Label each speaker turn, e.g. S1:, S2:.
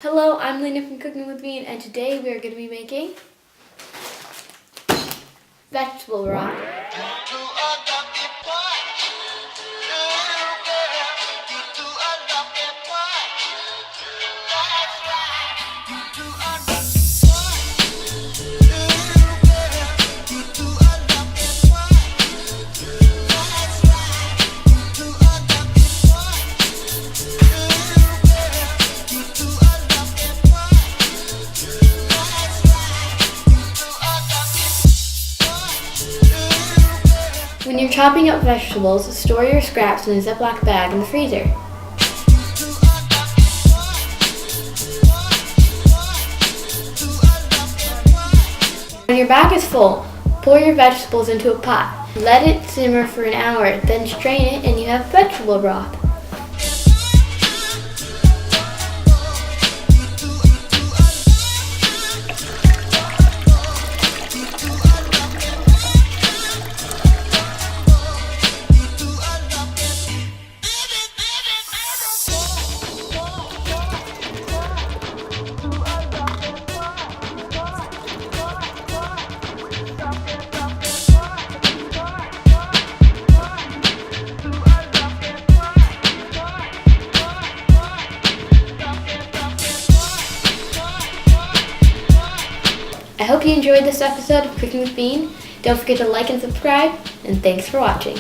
S1: Hello, I'm Lena from Cooking with Bean, and today we are going to be making vegetable broth. When you're chopping up vegetables, store your scraps in a Ziploc bag in the freezer. When your bag is full, pour your vegetables into a pot. Let it simmer for an hour, then strain it and you have vegetable broth. I hope you enjoyed this episode of Cooking with Bean. Don't forget to like and subscribe, and thanks for watching.